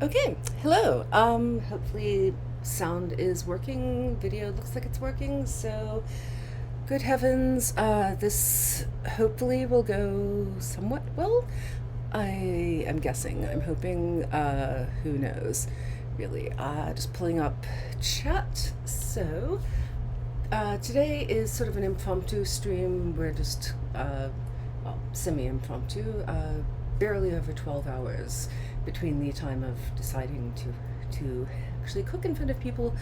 Okay, hello. Hopefully sound is working. Video looks like it's working. So, good heavens, this hopefully will go somewhat well. I am guessing. I'm hoping. Who knows? Really. Just pulling up chat. So, today is sort of an impromptu stream. We're just, well, semi-impromptu. Barely over 12 hours between the time of deciding to actually cook in front of people.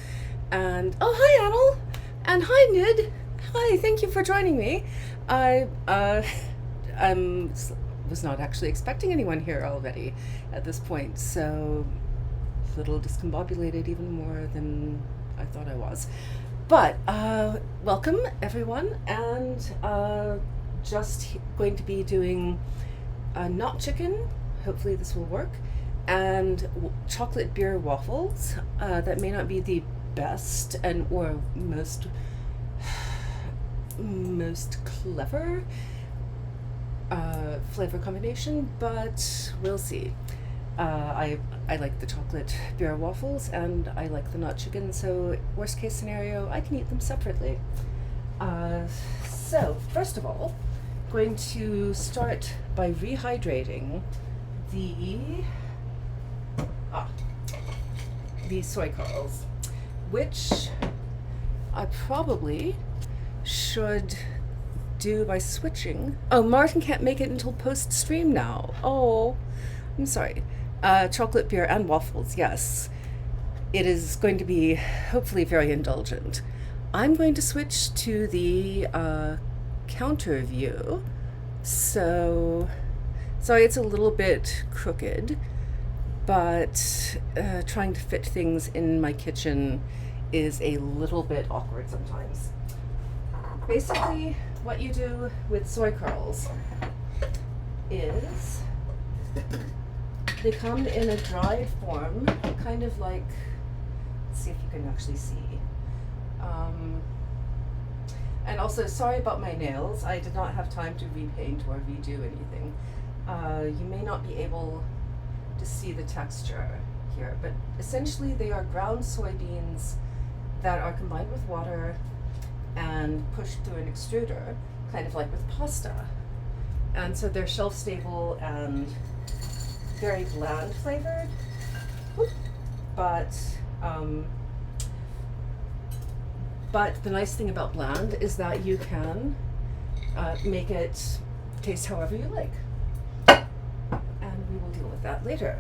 And oh, hi, Anil, and hi, Nid. Hi, thank you for joining me. I I'm was not actually expecting anyone here already at this point, so a little discombobulated, even more than I thought I was. But welcome everyone, and just going to be doing not chicken. Hopefully this will work. And chocolate beer waffles. That may not be the best and or most clever flavor combination, but we'll see. I like the chocolate beer waffles and I like the not chicken, so worst case scenario, I can eat them separately. So first of all, going to start by rehydrating the these soy curls, which I probably should do by switching. Oh, Martin can't make it until post stream now. Oh, I'm sorry. Chocolate beer and waffles, yes. It is going to be hopefully very indulgent. I'm going to switch to the counter view. So, sorry, it's a little bit crooked, but trying to fit things in my kitchen is a little bit awkward sometimes. Basically, what you do with soy curls is they come in a dried form, kind of like, let's see if you can actually see. And also, sorry about my nails. I did not have time to repaint or redo anything. You may not be able to see the texture here, but essentially they are ground soybeans that are combined with water and pushed through an extruder, kind of like with pasta. And so they're shelf stable and very bland flavored, but the nice thing about bland is that you can make it taste however you like. And we will deal with that later.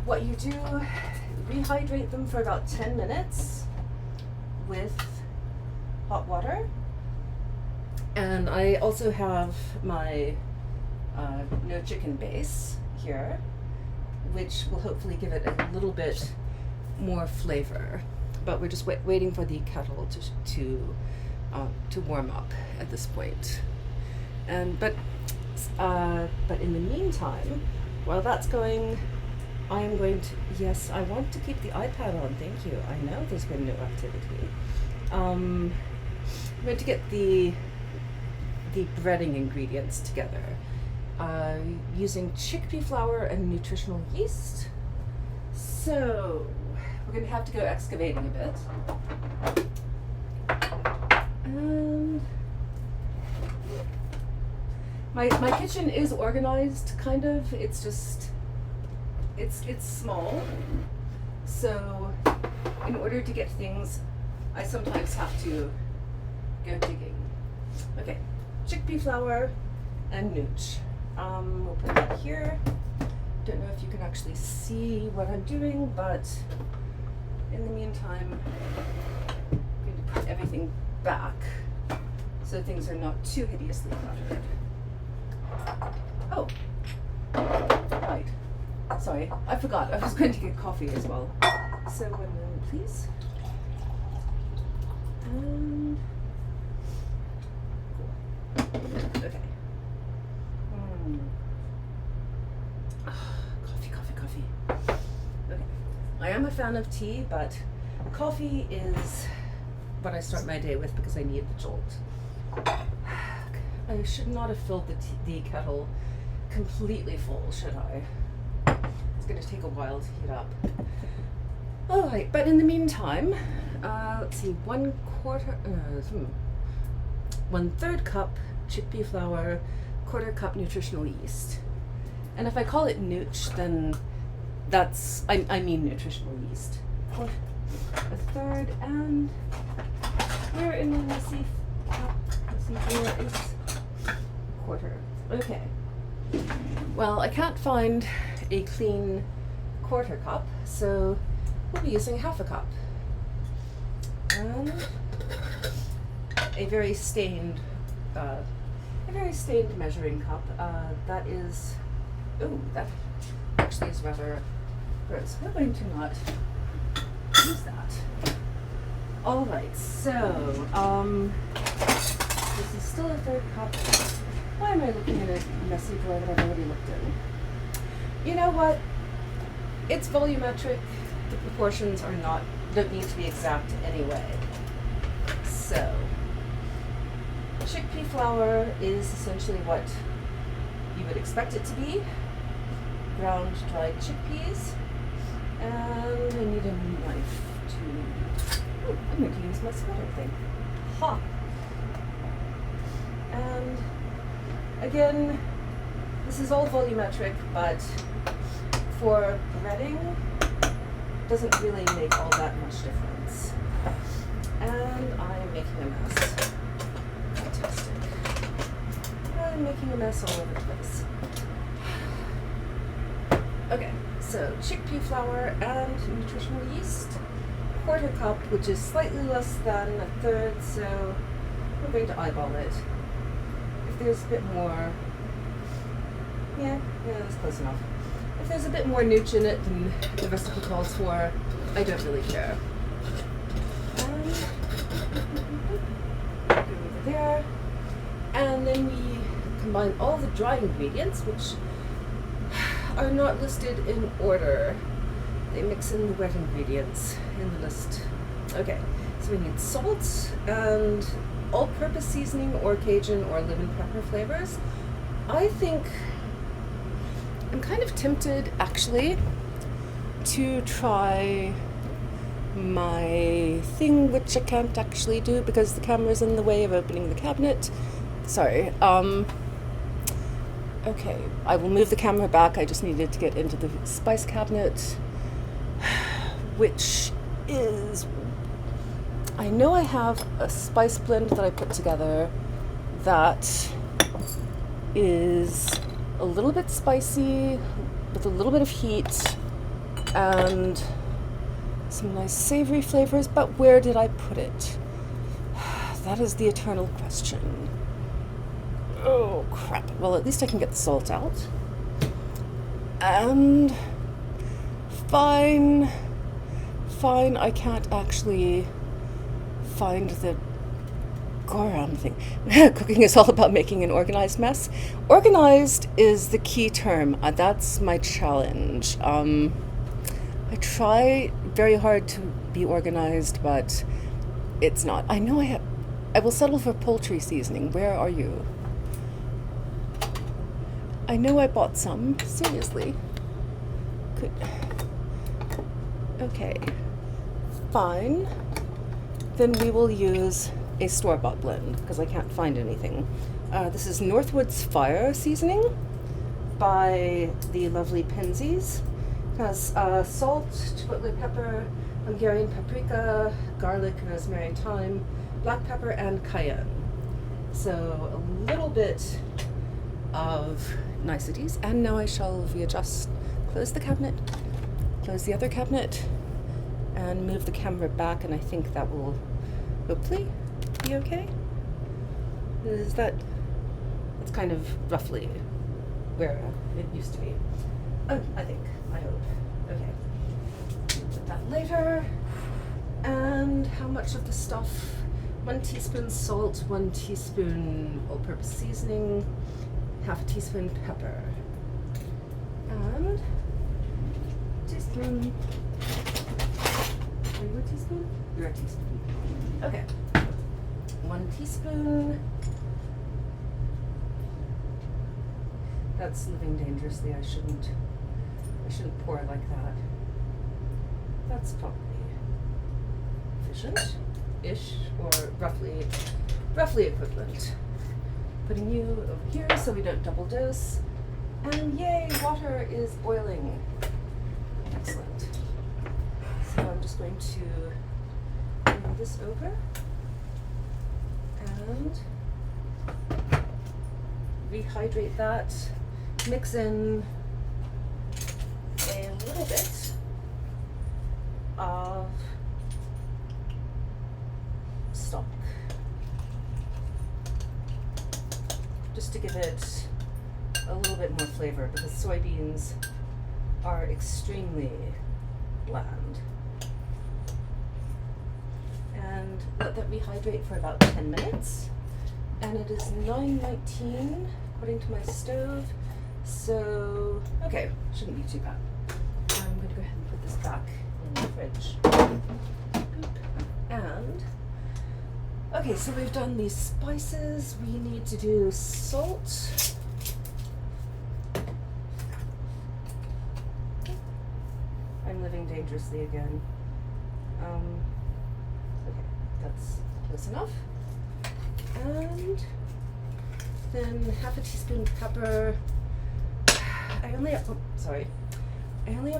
What you do, rehydrate them for about 10 minutes with hot water. And I also have my no chicken base here, which will hopefully give it a little bit more flavor. But we're just waiting for the kettle to warm up at this point. And but in the meantime, while that's going, I am going to, yes, I want to keep the iPad on. Thank you. I know there's been no activity. I'm going to get the breading ingredients together using chickpea flour and nutritional yeast. So we're going to have to go excavating a bit. And my kitchen is organized, kind of. It's just, it's small. So in order to get things, I sometimes have to go digging. Okay, chickpea flour and nooch. We'll put that here. Don't know if you can actually see what I'm doing, but in the meantime, I'm going to put everything back so things are not too hideously cluttered. Oh, right. Sorry, I forgot. I was going to get coffee as well. So 1 moment, please. And okay. Coffee. Okay. I am a fan of tea, but coffee is what I start my day with because I need the jolt. I should not have filled the kettle completely full, should I? It's going to take a while to heat up. All right, but in the meantime, let's see, 1/3 cup chickpea flour, 1/4 cup nutritional yeast. And if I call it nooch, then that's, I mean nutritional yeast. 1/3, and where in the messy cup? Let's see, where is 1/4? Okay. Well, I can't find a clean 1/4 cup, so we'll be using 1/2 cup. And a very stained measuring cup. That is, that actually is rather gross. We're going to not use that. All right, so this is still a 1/3 cup. Why am I looking at a messy drawer that I've already looked in? You know what? It's volumetric. The proportions don't need to be exact anyway. So, chickpea flour is essentially what you would expect it to be. Ground dried chickpeas. And I need a knife to... Oh, I'm going to use my sweater thing. Ha! And again, this is all volumetric, but for breading, doesn't really make all that much difference. And I'm making a mess. Fantastic. I'm making a mess all over the place. Okay, so chickpea flour and nutritional yeast. 1/4 cup, which is slightly less than 1/3, so we're going to eyeball it. If there's a bit more, yeah, that's close enough. If there's a bit more nooch in it than the recipe calls for, I don't really care. And go over there. And then we combine all the dry ingredients, which are not listed in order. They mix in the wet ingredients in the list. Okay, so we need salt and all-purpose seasoning or Cajun or lemon pepper flavors. I think I'm kind of tempted, actually, to try my thing, which I can't actually do because the camera's in the way of opening the cabinet. Sorry. Okay, I will move the camera back. I just needed to get into the spice cabinet, which is... I know I have a spice blend that I put together that is a little bit spicy with a little bit of heat and some nice savory flavors, but where did I put it? That is the eternal question. Oh crap. Well, at least I can get the salt out. And fine, I can't actually find the goram thing. Cooking is all about making an organized mess. Organized is the key term. That's my challenge. I try very hard to be organized, but it's not. I know I will settle for poultry seasoning. Where are you? I know I bought some. Seriously. Okay. Fine. Then we will use a store-bought blend because I can't find anything. This is Northwood's Fire seasoning by the lovely Penzies. It has salt, chipotle pepper, Hungarian paprika, garlic, rosemary and thyme, black pepper, and cayenne. So a little bit of niceties. And now I shall readjust. Close the cabinet, close the other cabinet, and move the camera back, and I think that will hopefully be okay. That's kind of roughly where it used to be. Oh, I hope. Okay. Put that later. And how much of the stuff? 1 teaspoon salt, 1 teaspoon all-purpose seasoning, 1/2 teaspoon pepper, and teaspoon. Are you a teaspoon? You're a teaspoon. Okay. 1 teaspoon. That's living dangerously. I shouldn't pour it like that. That's probably efficient-ish, or roughly equivalent. Putting you over here so we don't double dose. And yay, water is boiling. Excellent. So I'm just going to move this over and rehydrate that. Mix in a little bit of stock, just to give it a little bit more flavor, because soybeans are extremely bland. And let that rehydrate for about 10 minutes. And it is 9:19 according to my stove. So, okay, shouldn't be too bad. I'm going to go ahead and put this back in the fridge. And, okay, so we've done these spices. We need to do salt. I'm living dangerously again. Okay, that's close enough. And then half a teaspoon pepper. I only have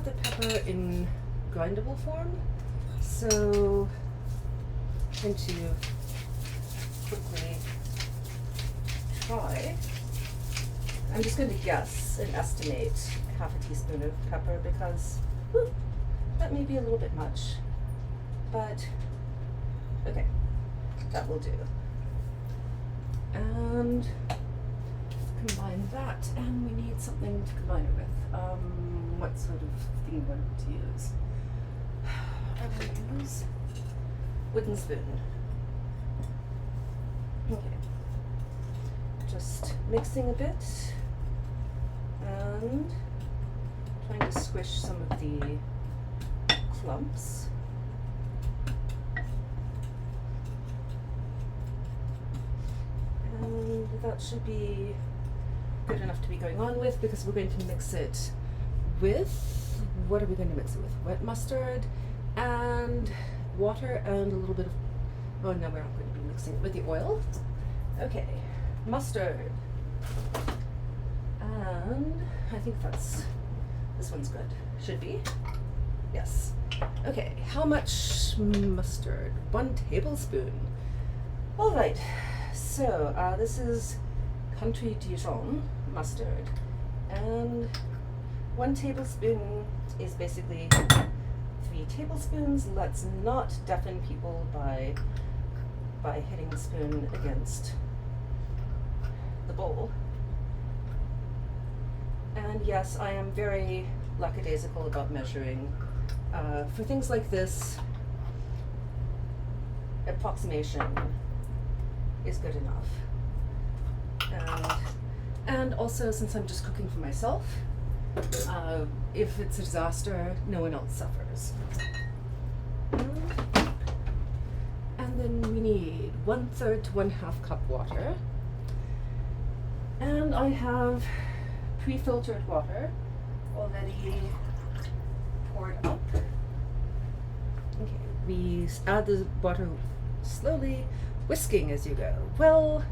the pepper in grindable form, so I'm going to quickly try. I'm just going to guess and estimate half a teaspoon of pepper, because that may be a little bit much, but okay, that will do. And combine that, and we need something to combine it with. What sort of thing do I want to use? I will use wooden spoon. Okay. Just mixing a bit and trying to squish some of the clumps. And that should be good enough to be going on with, because we're going to mix it with, what are we going to mix it with? Wet mustard and water and a little bit of, oh no, we're not going to be mixing it with the oil. Okay, mustard. And I think this one's good. Should be. Yes. Okay, how much mustard? 1 tablespoon. All right, so this is Country Dijon mustard, and 1 tablespoon is basically 3 tablespoons. Let's not deafen people by hitting the spoon against the bowl. And yes, I am very lackadaisical about measuring. For things like this, approximation is good enough. And also, since I'm just cooking for myself, if it's a disaster, no one else suffers. And then we need 1/3 to 1/2 cup water. And I have pre-filtered water already poured up. Okay, we add the water slowly, whisking as you go. Well,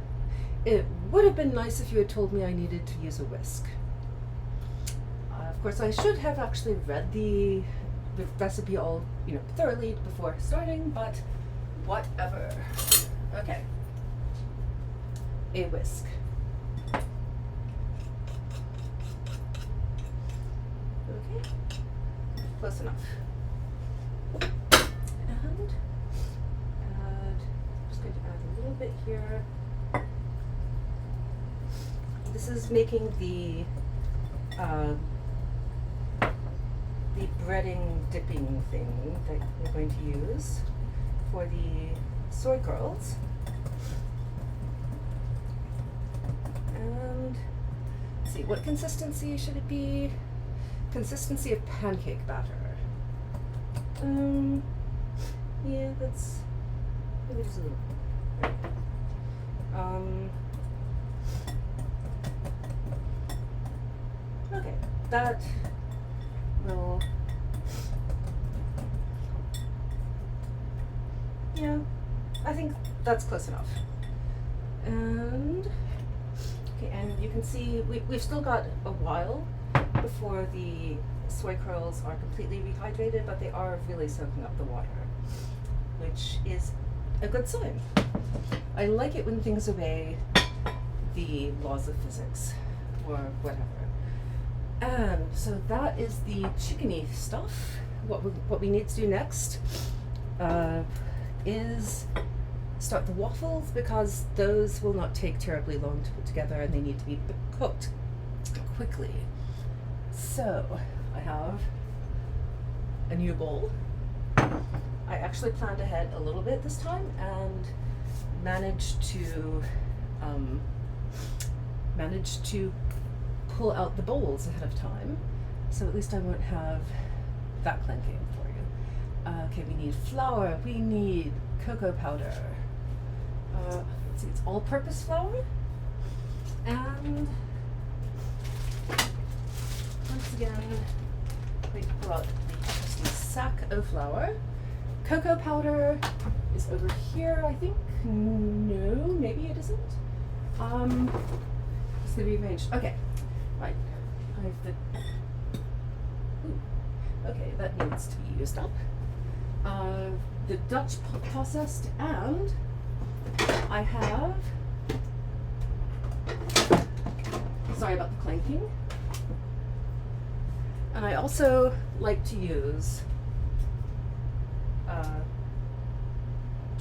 it would have been nice if you had told me I needed to use a whisk. Of course, I should have actually read the recipe all, thoroughly before starting, but whatever. Okay. A whisk. Okay. Close enough. And I'm just going to add a little bit here. This is making the breading dipping thing that we're going to use for the soy curls. And let's see, what consistency should it be? Consistency of pancake batter. Yeah, that's maybe just a little. Okay, that that's close enough. And okay, and you can see we've still got a while before the soy curls are completely rehydrated, but they are really soaking up the water, which is a good sign. I like it when things obey the laws of physics or whatever. And so that is the chickeny stuff. What we need to do next is start the waffles, because those will not take terribly long to put together and they need to be cooked quickly. So I have a new bowl. I actually planned ahead a little bit this time and managed to pull out the bowls ahead of time, so at least I won't have that clanking for you. Okay, we need flour, we need cocoa powder. Let's see, it's all-purpose flour, and once again, we pull out the sack of flour. Cocoa powder is over here, I think. No, maybe it isn't. It's gonna be arranged. Okay, right. I have the. Ooh. Okay, that needs to be used up. The Dutch processed, and I have. Sorry about the clanking. And I also like to use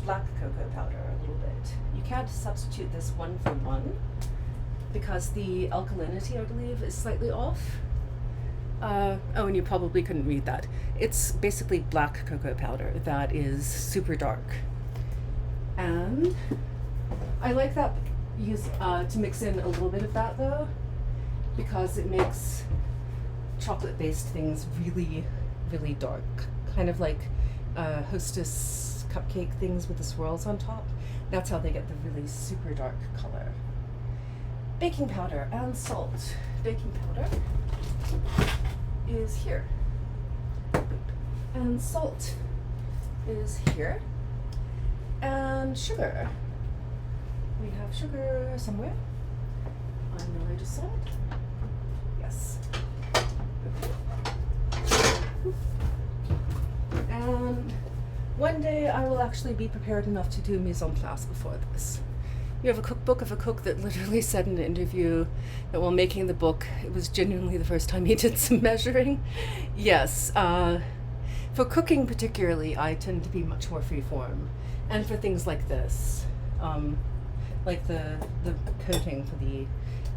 black cocoa powder a little bit. You can't substitute this one for one because the alkalinity, I believe, is slightly off. Oh, and you probably couldn't read that. It's basically black cocoa powder that is super dark. And I like that to mix in a little bit of that though, because it makes chocolate-based things really, really dark. Kind of like Hostess cupcake things with the swirls on top. That's how they get the really super dark color. Baking powder and salt. Baking powder is here. And salt is here. And sugar. We have sugar somewhere. I know I just saw it. Yes. Okay. And one day I will actually be prepared enough to do mise en place before this. You have a cookbook of a cook that literally said in an interview that while making the book, it was genuinely the first time he did some measuring. Yes, for cooking particularly, I tend to be much more freeform. And for things like this, like the coating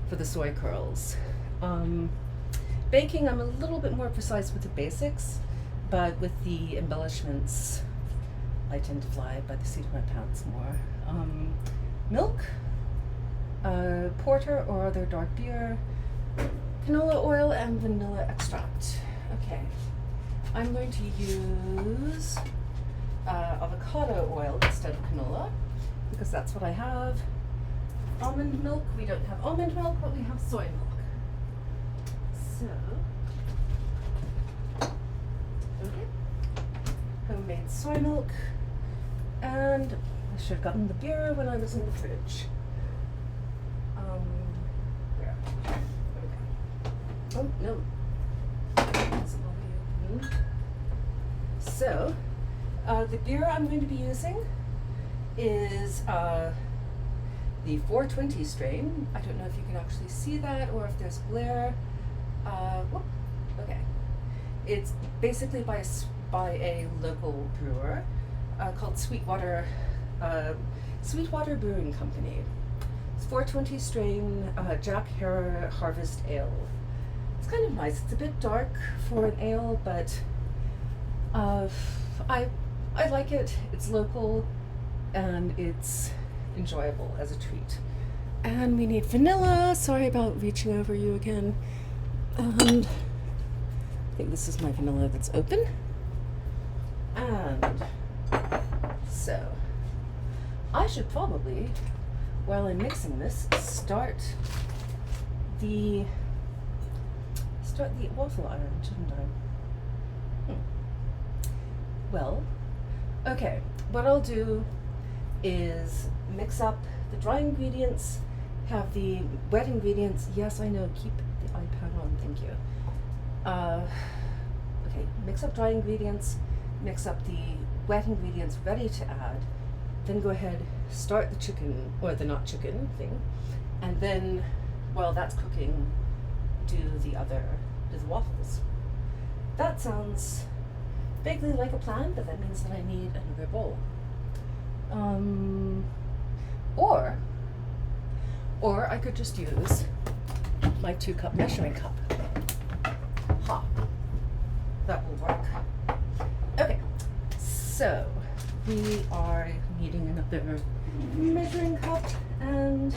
for the soy curls. Baking, I'm a little bit more precise with the basics, but with the embellishments, I tend to fly by the seat of my pants more. Milk, porter or other dark beer, canola oil, and vanilla extract. Okay, I'm going to use avocado oil instead of canola, because that's what I have. Almond milk, we don't have almond milk, but we have soy milk. So, okay, homemade soy milk, and I should have gotten the beer when I was in the fridge. Where? Okay. Oh, no. It's already open. So, the beer I'm going to be using is the 420 strain. I don't know if you can actually see that or if there's glare. Whoop. Okay. It's basically by a local brewer called Sweetwater Brewing Company. It's 420 strain Jack Herer Harvest Ale. It's kind of nice. It's a bit dark for an ale, but I like it. It's local and it's enjoyable as a treat. And we need vanilla. Sorry about reaching over you again. And I think this is my vanilla that's open. And so I should probably, while I'm mixing this, start the waffle iron, shouldn't I? Well, okay, what I'll do is mix up the dry ingredients, have the wet ingredients. Yes, I know, keep the iPad on, thank you. Okay, mix up dry ingredients, mix up the wet ingredients ready to add, then go ahead, start the chicken, or the not chicken thing, and then while that's cooking, do the waffles. That sounds vaguely like a plan, but that means that I need another bowl. Or I could just use my 2-cup measuring cup. Ha. That will work. Okay, so we are needing another measuring cup and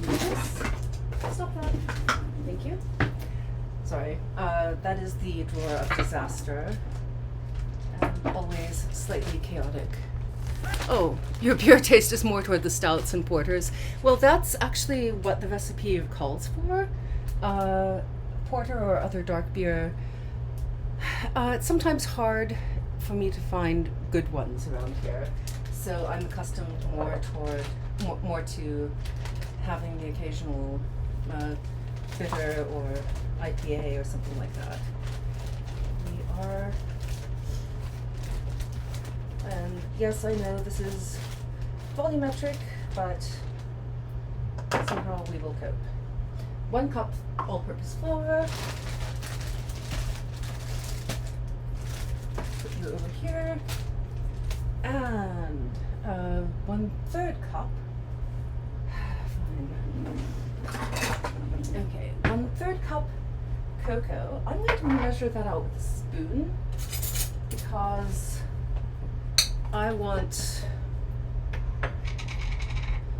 this. Stop that. Thank you. Sorry. That is the drawer of disaster. Always slightly chaotic. Oh, your beer taste is more toward the stouts and porters. Well, that's actually what the recipe calls for. Porter or other dark beer. It's sometimes hard for me to find good ones around here, so I'm accustomed more to having the occasional bitter or IPA or something like that. We are, and yes, I know this is volumetric, but somehow we will cope. 1 cup all-purpose flour. Put you over here. And 1/3 cup. Fine. Okay, 1/3 cup cocoa. I'm going to measure that out with a spoon because I want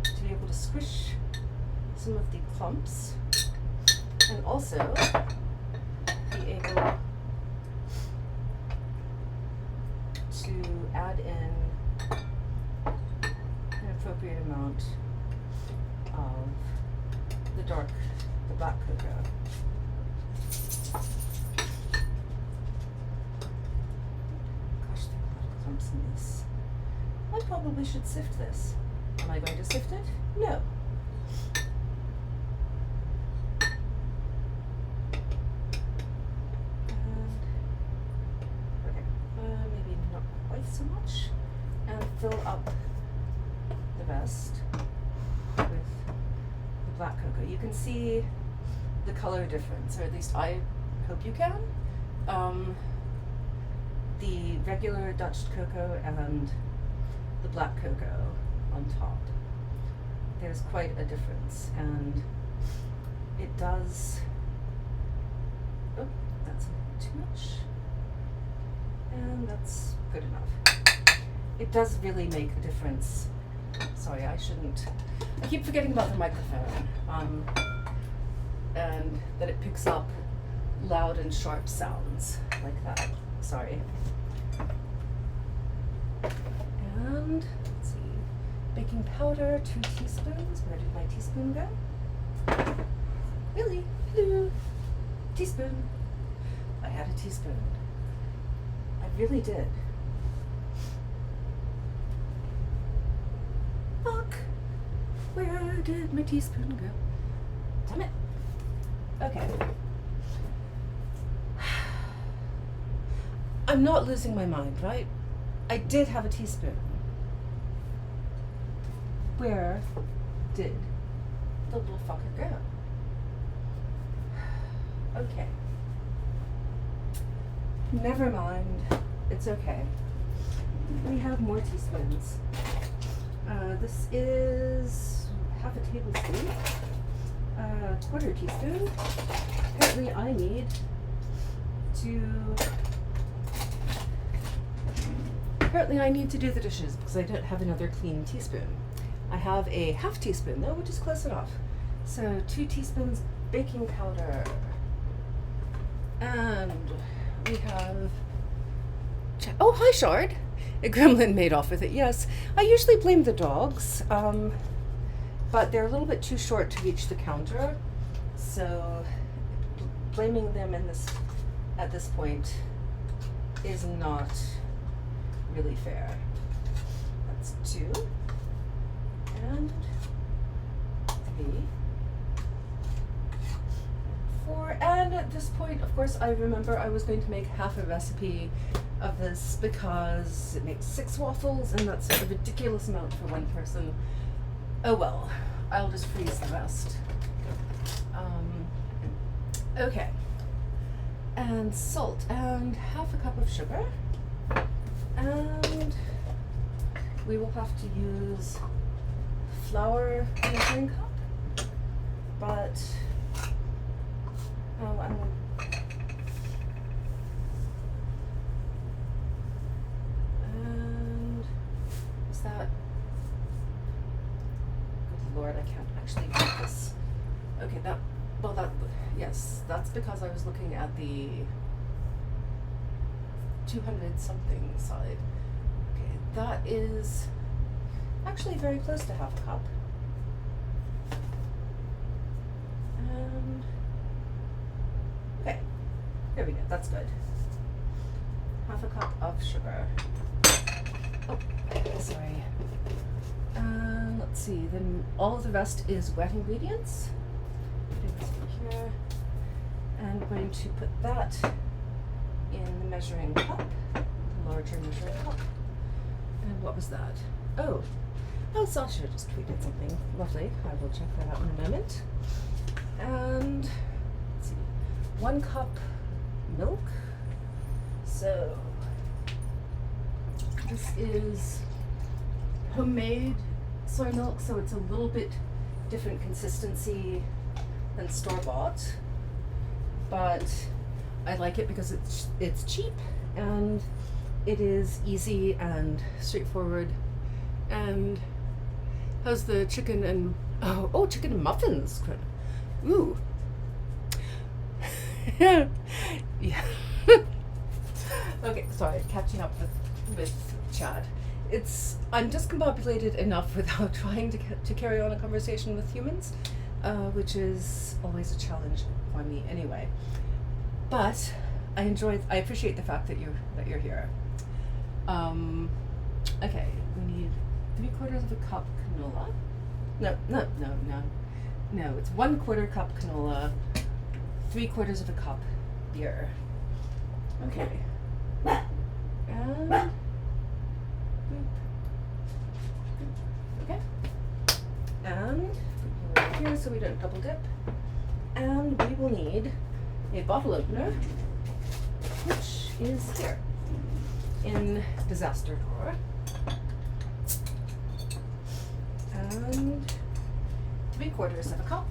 to be able to squish some of the clumps and also be able to add in an appropriate amount of the black cocoa. Gosh, there are a lot of clumps in this. I probably should sift this. Am I going to sift it? No. Maybe not quite so much. And fill up the rest with the black cocoa. You can see the color difference, or at least I hope you can. The regular Dutch cocoa and the black cocoa on top. There's quite a difference, and it does. Oh, that's too much. And that's good enough. It does really make a difference. Sorry, I keep forgetting about the microphone. And that it picks up loud and sharp sounds like that. Sorry. And let's see. Baking powder, 2 teaspoons. Where did my teaspoon go? Really? Hello. Teaspoon. I had a teaspoon. I really did. Fuck. Where did my teaspoon go? Damn it. Okay. I'm not losing my mind, right? I did have a teaspoon. Where did the little fucker go? Okay. Never mind. It's okay. We have more teaspoons. This is half a tablespoon. 1/4 teaspoon. Apparently I need to do the dishes because I don't have another clean teaspoon. I have a 1/2 teaspoon though, which is close enough. So 2 teaspoons baking powder. And we have oh, hi Shard. A gremlin made off with it, yes. I usually blame the dogs, but they're a little bit too short to reach the counter, so blaming them at this point is not really fair. That's 2 and 3 and 4. And at this point, of course, I remember I was going to make half a recipe of this because it makes 6 waffles, and that's a ridiculous amount for one person. Oh well, I'll just freeze the rest. Okay. And salt and half a cup of sugar. And we will have to use flour measuring cup, but and is that, good Lord, I can't actually do this. Okay, yes, that's because I was looking at the 200 something side. Okay, that is actually very close to half a cup. And okay, there we go, that's good. Half a cup of sugar. Oh, sorry. Let's see, then all of the rest is wet ingredients. Putting this in here. And I'm going to put that in the measuring cup, the larger measuring cup. And what was that? Oh, Sasha just tweeted something lovely. I will check that out in a moment. And let's see, 1 cup milk. So this is homemade soy milk, so it's a little bit different consistency than store-bought, but I like it because it's cheap and it is easy and straightforward, and has the chicken and chicken and muffins. Ooh. Yeah. Okay, sorry, catching up with Chad. I'm discombobulated enough without trying to carry on a conversation with humans, which is always a challenge for me anyway. But I appreciate the fact that you're here. Okay, we need 3/4 of a cup canola. No, it's 1/4 cup canola, 3/4 of a cup beer. Okay. And okay. And put it here so we don't double dip. And we will need a bottle opener, which is here in disaster drawer. And 3/4 of a cup.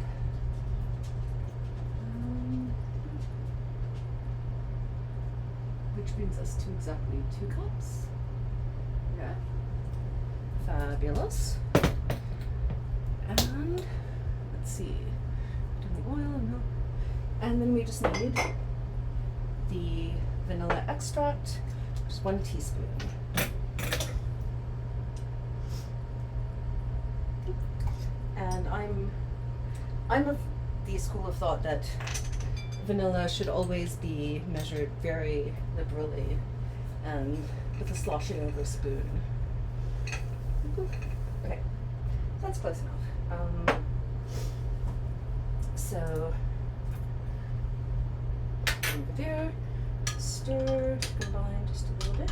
Which brings us to exactly 2 cups. Yeah. Fabulous. And let's see. Doing the oil and milk. And then we just need the vanilla extract, just 1 teaspoon. And I'm of the school of thought that vanilla should always be measured very liberally and with a sloshing over spoon. Okay, that's close enough. So over there, stir, combine just a little bit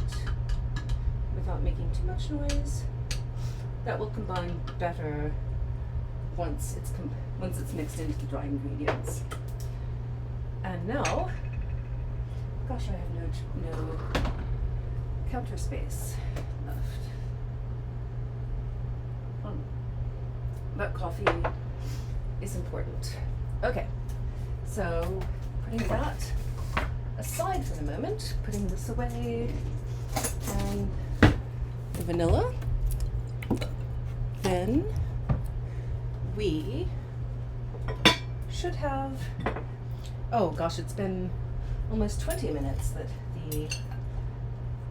without making too much noise. That will combine better once it's mixed into the dry ingredients. And now, gosh, I have no counter space left. But coffee is important. Okay, so putting that aside for the moment, putting this away, and the vanilla. Then we should have, oh gosh, it's been almost 20 minutes that the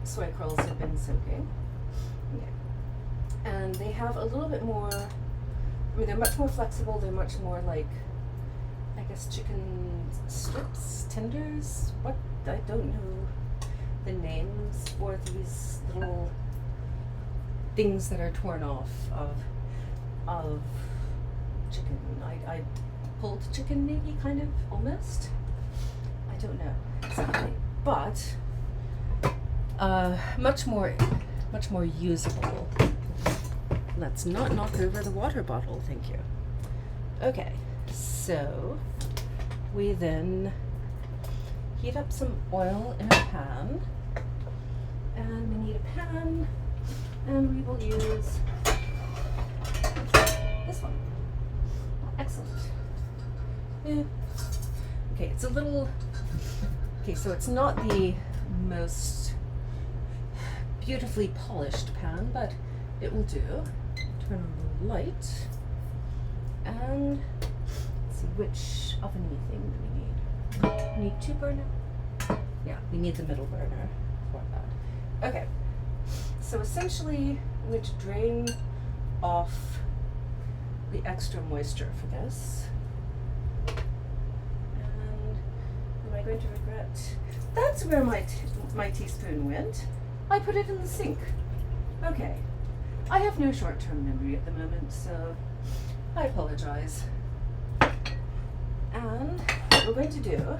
soy curls have been soaking. Okay. And they have a little bit more, I mean, they're much more flexible, they're much more like, I guess, chicken strips, tenders, what, I don't know the names for these little things that are torn off of chicken. I pulled chicken, maybe, kind of, almost. I don't know exactly, but much more usable. Let's not knock over the water bottle, thank you. Okay, so we then heat up some oil in a pan, and we need a pan, and we will use this one. Excellent. Yeah. Okay, it's a little, okay, so it's not the most beautifully polished pan, but it will do. Turn on the light, and let's see, which oven thing do we need? We need 2 burner? Yeah, we need the middle burner for that. Okay, so essentially I'm going to drain off the extra moisture for this. And am I going to regret? That's where my teaspoon went. I put it in the sink. Okay. I have no short-term memory at the moment, so I apologize. And what we're going to do,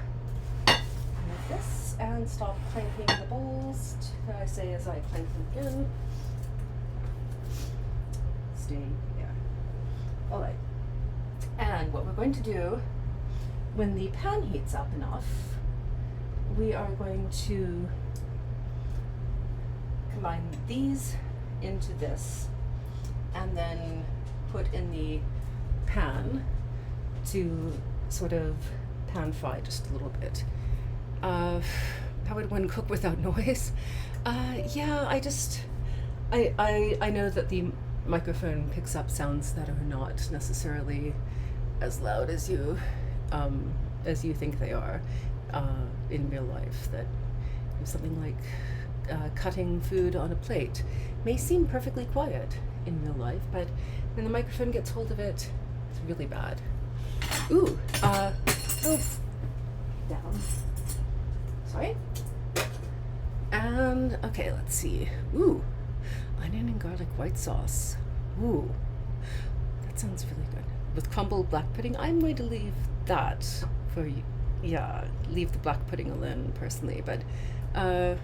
move this and stop clanking the bowls, I say as I clank them again. Stay there. All right. And what we're going to do, when the pan heats up enough, we are going to combine these into this and then put in the pan to sort of pan fry just a little bit. How would one cook without noise? Yeah, I know that the microphone picks up sounds that are not necessarily as loud as you think they are in real life. That something like cutting food on a plate may seem perfectly quiet in real life, but when the microphone gets hold of it, it's really bad. Ooh, oh, down. Sorry. And, okay, let's see. Ooh, onion and garlic white sauce. Ooh, that sounds really good. With crumbled black pudding, I'm going to leave that for you. Yeah, leave the black pudding alone, personally, but, oh,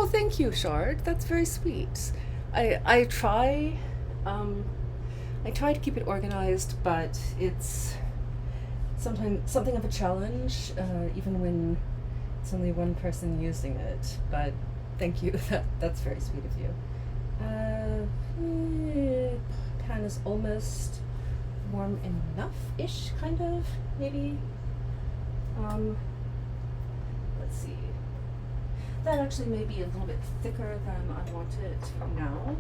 thank you, Shard. That's very sweet. I try to keep it organized, but it's sometimes something of a challenge, even when it's only one person using it. But thank you. That's very sweet of you. Pan is almost warm enough-ish, kind of, maybe. Let's see. That actually may be a little bit thicker than I want it now.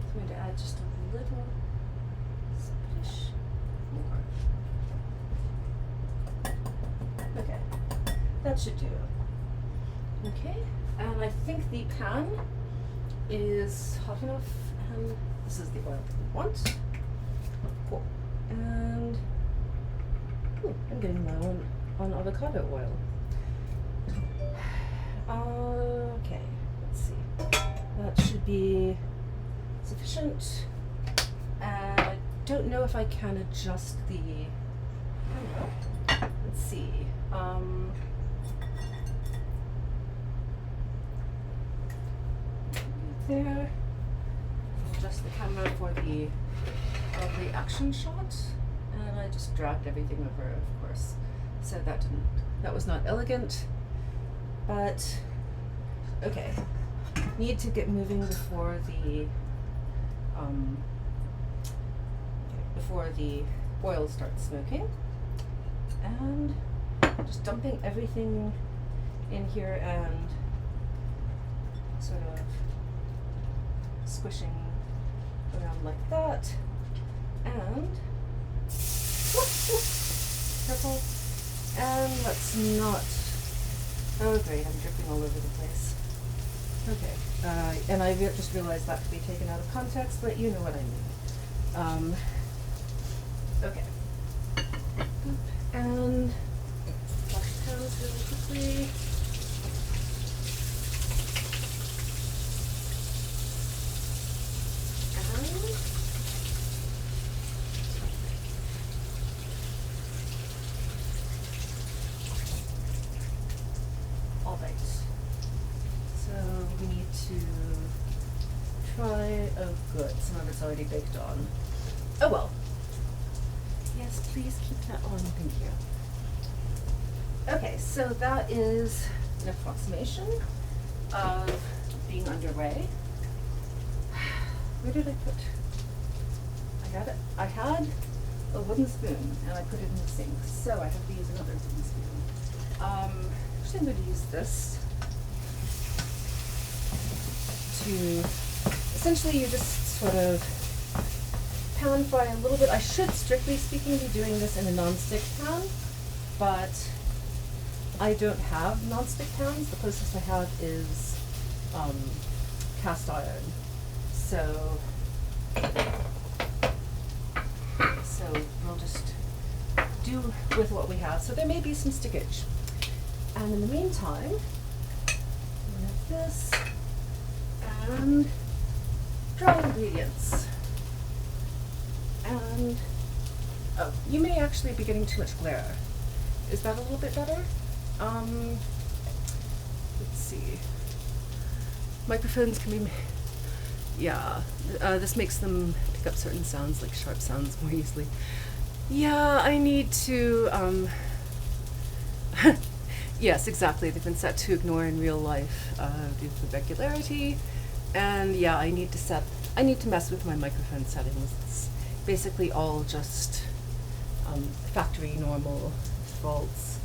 So I'm going to add just a little bit more. Okay, that should do. Okay, and I think the pan is hot enough, and this is the oil that we want. Cool. And I'm getting my own on avocado oil. Okay, let's see. That should be sufficient. I don't know if I can adjust the. Let's see. There. Adjust the camera for the action shot, and I just dragged everything over, of course. So that was not elegant. But, okay, need to get moving before the oil starts smoking. And just dumping everything in here and sort of squishing around like that. And, careful, and let's not. Oh great, I'm dripping all over the place. Okay, and I just realized that could be taken out of context, but you know what I mean. Okay. And wash the hands really quickly. good. Some of it's already baked on. Oh well. Yes, please keep that on. Thank you. Okay, so that is an approximation of being underway. Where did I put? I had a wooden spoon and I put it in the sink, so I have to use another wooden spoon. Actually, I'm going to use this to, essentially you just sort of pan fry a little bit. I should, strictly speaking, be doing this in a non-stick pan, but I don't have non-stick pans. The closest I have is cast iron. So we'll just do with what we have. So there may be some stickage. And in the meantime, we have this and dry ingredients. And, oh, you may actually be getting too much glare. Is that a little bit better? Let's see. Microphones can be, yeah, this makes them pick up certain sounds, like sharp sounds, more easily. Yeah, I need to, yes, exactly. They've been set to ignore in real life due to the regularity. And yeah, I need to mess with my microphone settings. It's basically all just factory normal defaults,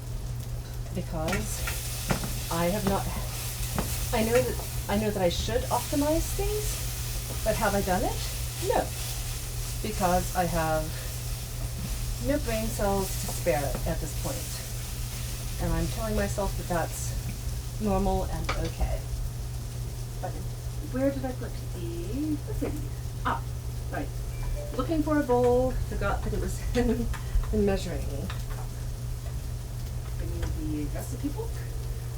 because I have not, I know that I should optimize things, but have I done it? No, because I have no brain cells to spare at this point. And I'm telling myself that that's normal and okay. But where did I put the thing? Ah, right. Looking for a bowl, forgot that it was in the measuring. Bringing the recipe book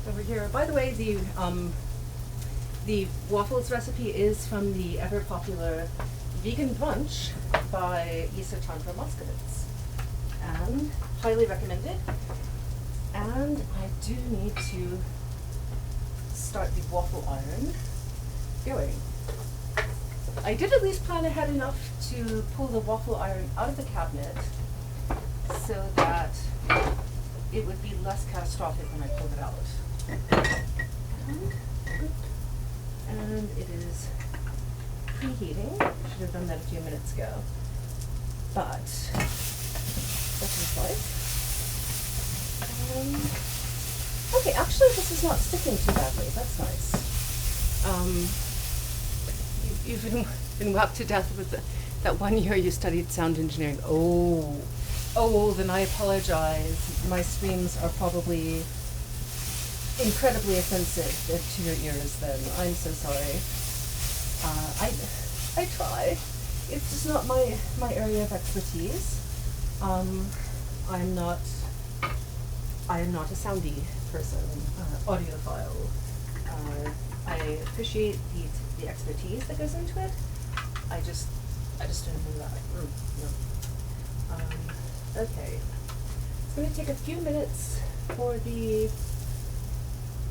over here. By the way, the waffles recipe is from the ever popular Vegan Brunch by Isa Chandra Moskowitz, and highly recommended. And I do need to start the waffle iron going. I did at least plan ahead enough to pull the waffle iron out of the cabinet so that it would be less catastrophic when I pulled it out. And it is preheating. I should have done that a few minutes ago. But that's life. Okay, actually this is not sticking too badly. That's nice. You've been whacked to death with that 1 year you studied sound engineering. Oh, then I apologize. My screams are probably incredibly offensive to your ears then. I'm so sorry. I try. It's just not my area of expertise. I am not a soundy person, audiophile. I appreciate the expertise that goes into it. I just don't do that. No. Okay. It's going to take a few minutes for the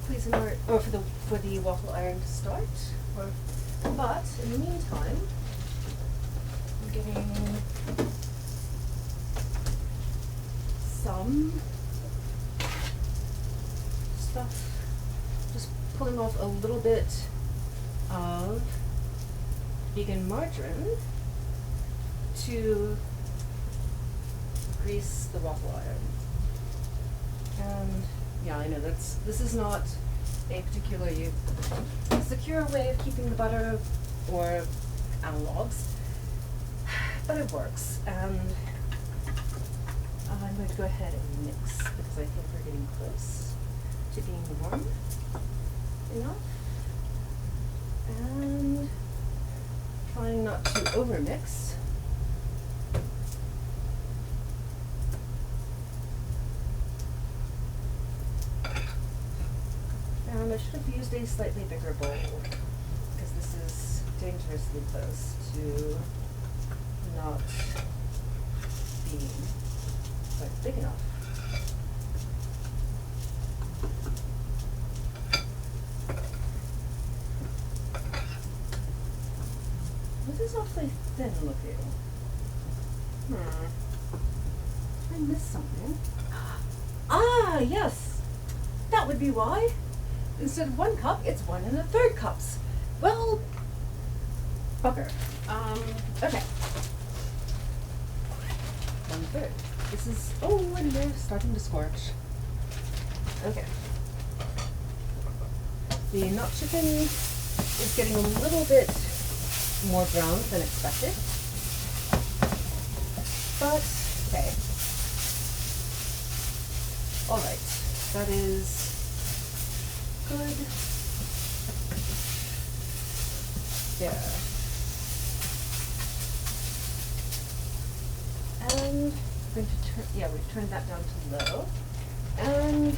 Cuisinart, or for the waffle iron to start. But in the meantime, I'm getting some stuff, just pulling off a little bit of vegan margarine to grease the waffle iron. And yeah, I know this is not a particularly secure way of keeping the butter or analogs, but it works. And I'm going to go ahead and mix because I think we're getting close to being warm enough. And trying not to overmix. And I should have used a slightly bigger bowl because this is dangerously close to not being quite big enough. What is awfully thin looking. I missed something. Ah, yes. That would be why. Instead of 1 cup, it's 1 1/3 cups. Well, bugger. Okay. 1/3. This is, oh, and they're starting to scorch. Okay. The not chicken is getting a little bit more brown than expected. But, okay. Alright, that is good. There. And we're going to turn, yeah, we've turned that down to low. And,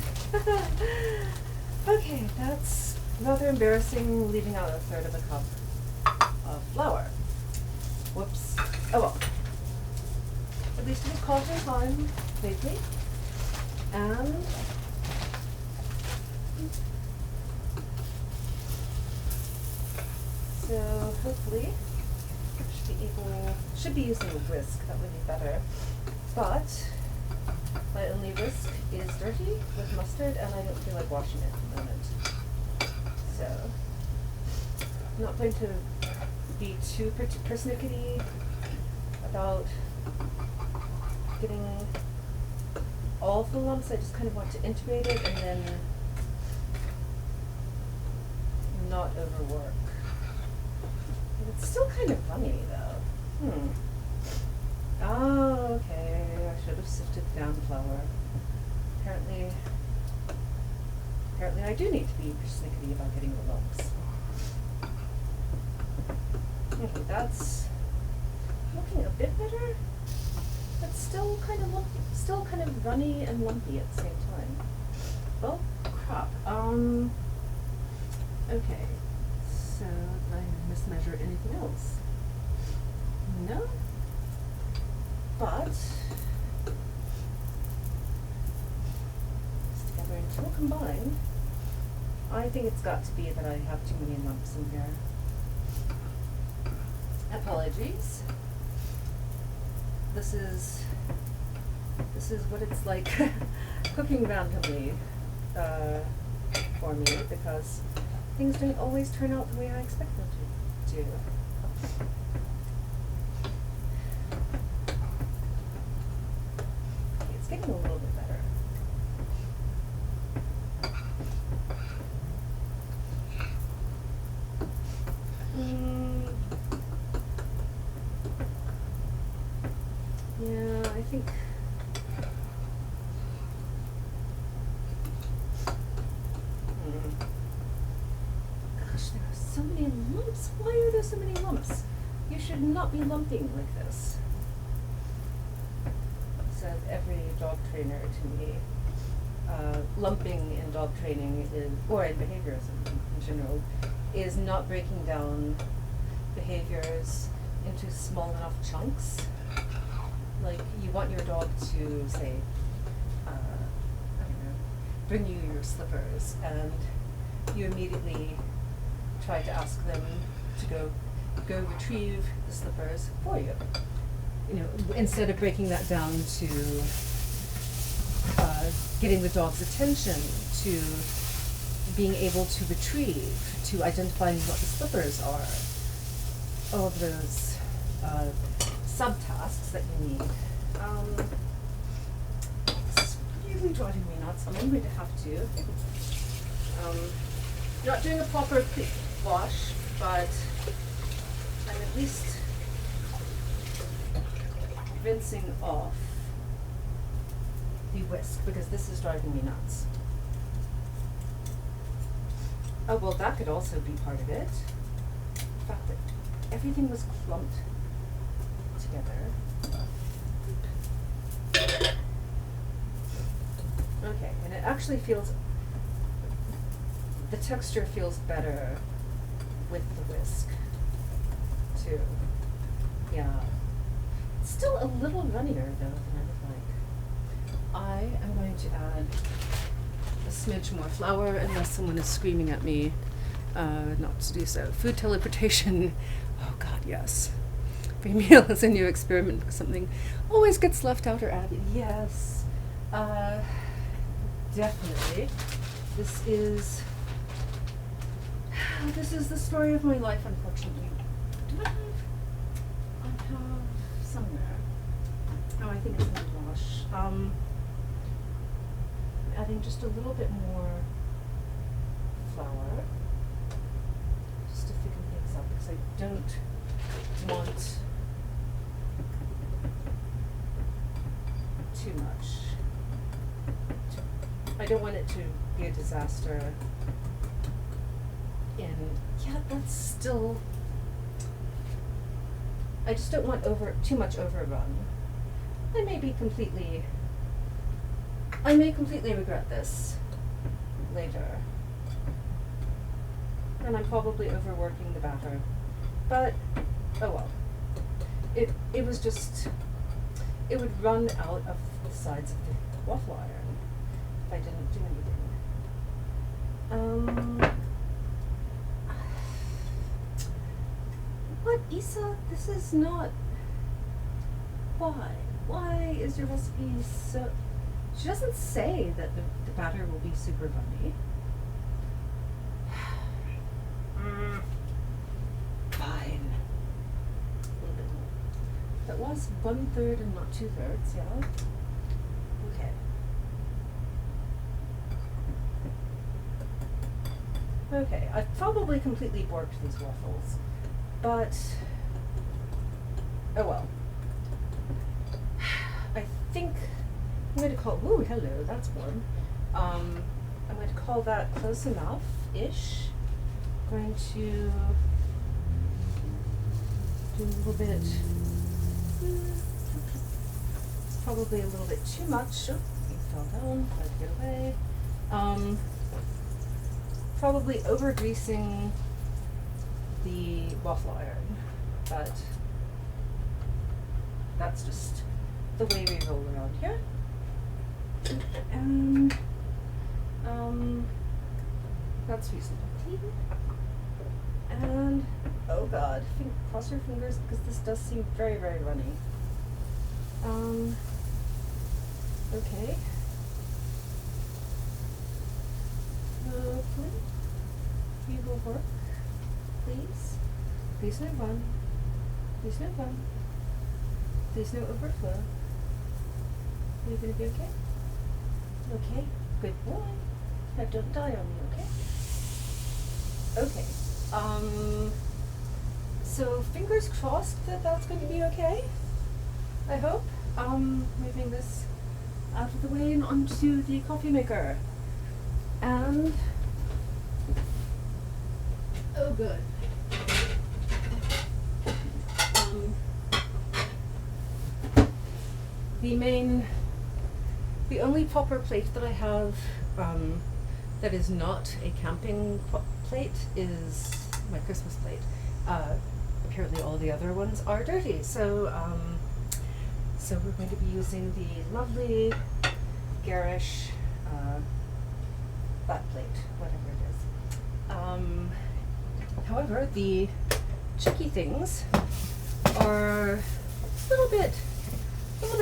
okay, that's rather embarrassing, leaving out 1/3 of a cup of flour. Whoops. Oh well. At least it was caught in time, vaguely. And so hopefully should be using a whisk, that would be better. But my only whisk is dirty with mustard and I don't feel like washing it at the moment. So I'm not going to be too persnickety about getting all of the lumps. I just kind of want to integrate it and then not overwork. It's still kind of runny though. Oh, okay. I should have sifted down flour. Apparently I do need to be persnickety about getting the lumps. Okay, that's looking a bit better. But still kind of runny and lumpy at the same time. Well, crap. Okay. So did I mismeasure anything else? No? But together until combined, I think it's got to be that I have too many lumps in here. Apologies. This is what it's like cooking randomly for me, because things don't always turn out the way I expect them to do. Okay, it's getting a little bit better. Yeah, I think gosh, there are so many lumps. Why are there so many lumps? You should not be lumping like this, said every dog trainer to me. Lumping in dog training is, or in behaviorism in general, is not breaking down behaviors into small enough chunks. Like, you want your dog to, say, I don't know, bring you your slippers, and you immediately try to ask them to go retrieve the slippers for you. You know, instead of breaking that down to getting the dog's attention, to being able to retrieve, to identifying what the slippers are, all of those subtasks that you need. This is really driving me nuts. I'm going to have to. Not doing a proper wash, but I'm at least rinsing off the whisk, because this is driving me nuts. Oh, well, that could also be part of it. The fact that everything was clumped together. Okay, and it actually feels, the texture feels better with the whisk, too. Yeah. It's still a little runnier, though, than I would like. I am going to add a smidge more flour, unless someone is screaming at me not to do so. Food teleportation. Oh, God, yes. every meal is a new experiment because something always gets left out or added. Yes, definitely. This is the story of my life, unfortunately. Do I have somewhere. Oh, I think it's in the wash. Adding just a little bit more flour, just to thicken things up, because I don't want too much. I don't want it to be a disaster. And yeah, that's still. I just don't want too much overrun. I may completely regret this later. And I'm probably overworking the batter. But, oh well. It was just, it would run out of the sides of the waffle iron if I didn't do anything. What, Isa? This is not, why? Why is your recipe so... She doesn't say that the batter will be super runny. Fine. A little bit more. That was 1/3 and not 2/3, yeah? Okay. Okay, I've probably completely borked these waffles, but oh well. I think I'm going to call, ooh, hello, that's warm. I'm going to call that close enough-ish. I'm going to do a little bit, it's probably a little bit too much. Oh, it fell down, try to get away. Probably over-greasing the waffle iron, but that's just the way we roll around here. And that's reasonably clean. And oh god, cross your fingers because this does seem very, very runny. Okay. Hopefully we will work. Please. Please no run. Please no run. Please no overflow. Are you gonna be okay? Okay, good boy. Now don't die on me, okay? Okay. So fingers crossed that that's going to be okay. I hope. Moving this out of the way and onto the coffee maker. And oh good. The only proper plate that I have that is not a camping plate is my Christmas plate. Apparently all the other ones are dirty, so so we're going to be using the lovely garish flat plate, whatever it is. However, the chicky things are a little bit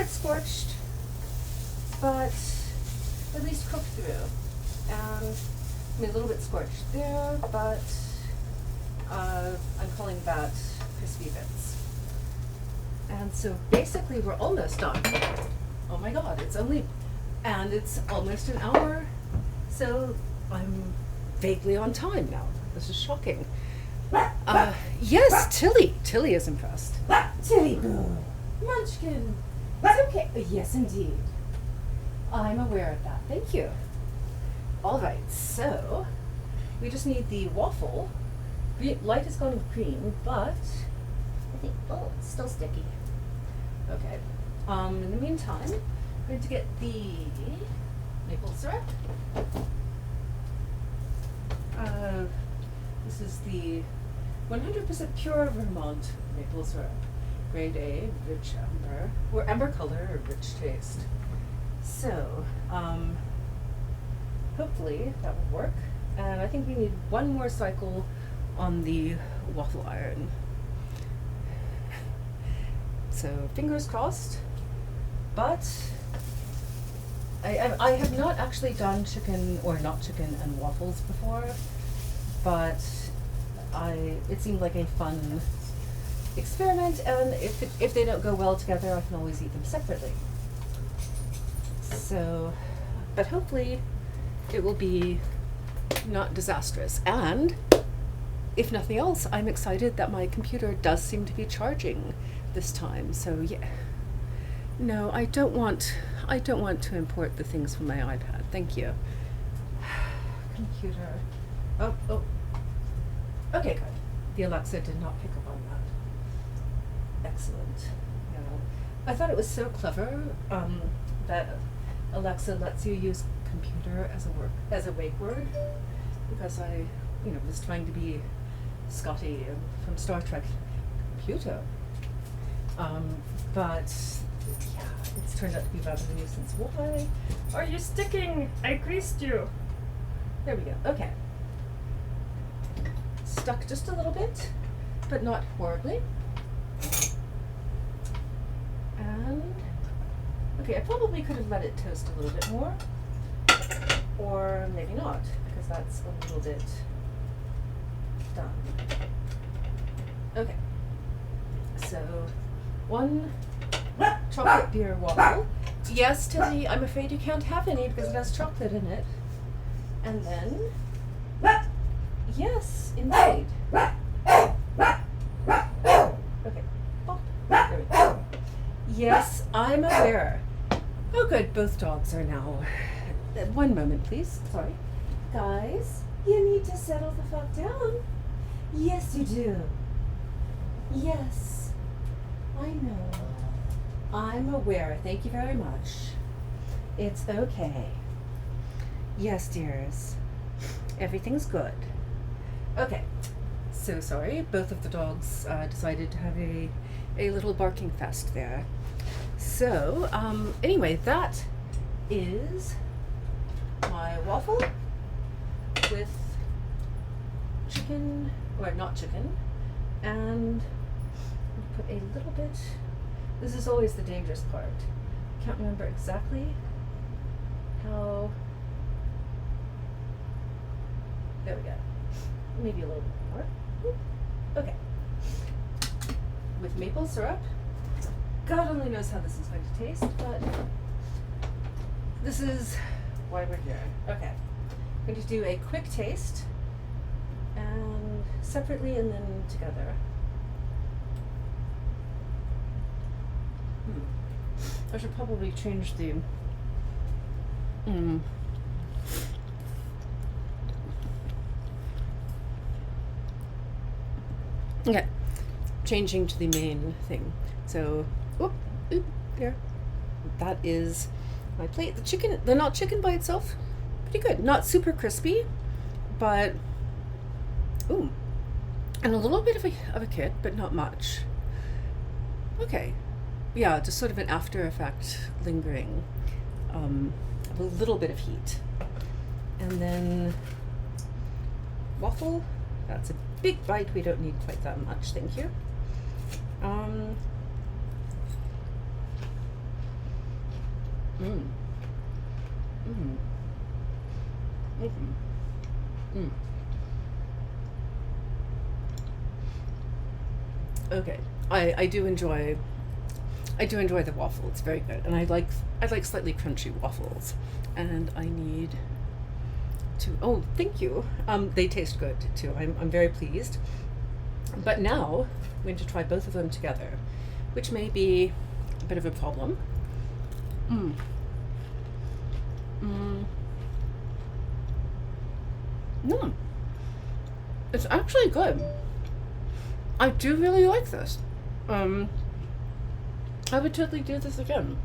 scorched, but at least cooked through. And I mean, a little bit scorched there, but I'm calling that crispy bits. And so basically we're almost done. Oh my god, it's almost an hour. So I'm vaguely on time now. This is shocking. Yes, Tilly is impressed. Tilly boo, Munchkin. It's okay. Yes, indeed. I'm aware of that. Thank you. All right, so we just need the waffle. Light is going green, but I think, oh, it's still sticky. Okay. In the meantime, I'm going to get the maple syrup. This is the 100% pure Vermont maple syrup. Grade A, rich amber, or amber color, or rich taste. So, hopefully that will work. And I think we need one more cycle on the waffle iron. So fingers crossed. But I have not actually done chicken, or not chicken and waffles before, but it seemed like a fun experiment, and if they don't go well together, I can always eat them separately. So, but hopefully it will be not disastrous. And if nothing else, I'm excited that my computer does seem to be charging this time. So yeah, no, I don't want to import the things from my iPad. Thank you. Computer. Oh. Okay, good. The Alexa did not pick up on that. Excellent. Yeah. I thought it was so clever that Alexa lets you use computer as a wake word, because I was trying to be Scotty from Star Trek. Computer. But yeah, it's turned out to be rather a nuisance. Why are you sticking? I greased you. There we go. Okay. Stuck just a little bit, but not horribly. And okay, I probably could have let it toast a little bit more, or maybe not, because that's a little bit done. Okay, so one chocolate beer waffle. Yes, Tilly, I'm afraid you can't have any because it has chocolate in it. And then, yes, indeed. Okay, oh, there we go. Yes, I'm aware. Oh good, both dogs are now. One moment, please. Sorry. Guys, you need to settle the fuck down. Yes, you do. Yes, I know. I'm aware. Thank you very much. It's okay. Yes, dears. Everything's good. Okay. So sorry. Both of the dogs decided to have a little barking fest there. So, anyway, that is my waffle with chicken, or not chicken, and put a little bit. This is always the dangerous part. Can't remember exactly how. There we go. Maybe a little bit more. Okay. With maple syrup. God only knows how this is going to taste, but this is why we're here. Okay. I'm going to do a quick taste, and separately and then together. I should probably change the okay, changing to the main thing. So, there. That is my plate. The chicken, the not chicken by itself, pretty good. Not super crispy, but and a little bit of a kick, but not much. Okay. Yeah, just sort of an after effect lingering, a little bit of heat. And then waffle, that's a big bite, we don't need quite that much, thank you. Okay, I do enjoy the waffle. It's very good, and I like slightly crunchy waffles. And I need to. Oh, thank you. They taste good too. I'm very pleased. But now I'm going to try both of them together, which may be a bit of a problem. No, it's actually good. I do really like this. I would totally do this again.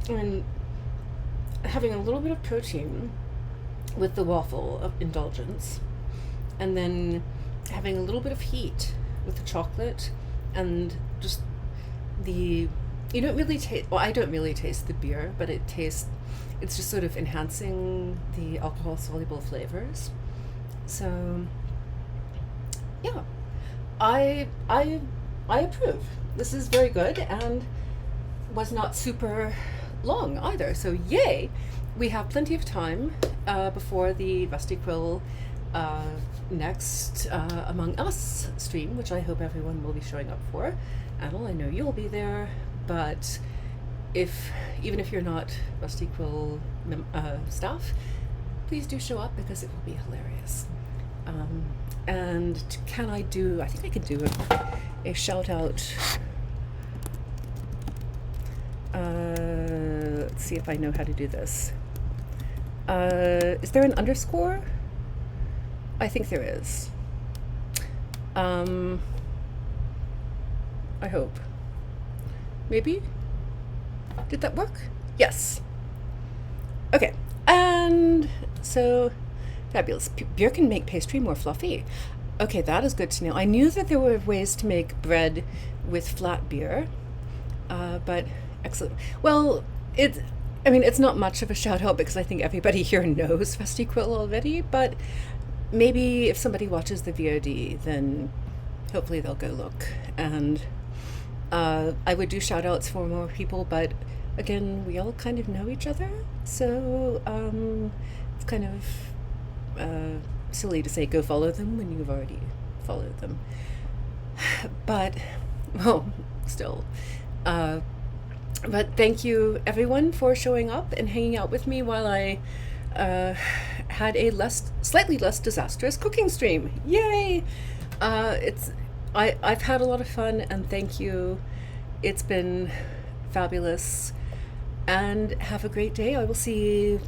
And having a little bit of protein with the waffle of indulgence, and then having a little bit of heat with the chocolate, and just you don't really taste, well, I don't really taste the beer, but it's just sort of enhancing the alcohol soluble flavors. So yeah, I approve. this is very good and was not super long either. So yay! We have plenty of time before the Rusty Quill next Among Us stream, which I hope everyone will be showing up for. Annal, I know you'll be there, but even if you're not Rusty Quill staff, please do show up because it will be hilarious. And I think I can do a shout out. Let's see if I know how to do this. Is there an underscore? I think there is. I hope. Maybe? Did that work? Yes. Okay. And so, fabulous. Beer can make pastry more fluffy. Okay, that is good to know. I knew that there were ways to make bread with flat beer, but excellent. Well, it's not much of a shout out because I think everybody here knows Rusty Quill already, but maybe if somebody watches the VOD, then hopefully they'll go look. And I would do shout outs for more people, but again, we all kind of know each other, so it's kind of silly to say go follow them when you've already followed them. But, well, still. But thank you everyone for showing up and hanging out with me while I had a slightly less disastrous cooking stream. Yay! I've had a lot of fun, and thank you. It's been fabulous, and have a great day. I will see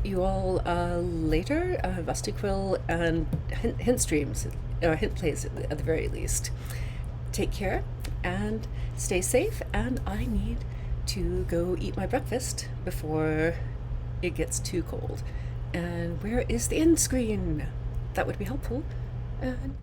you all later. Rusty Quill and hint streams, or hint plays at the very least. Take care and stay safe, and I need to go eat my breakfast before it gets too cold. And where is the end screen? That would be helpful. And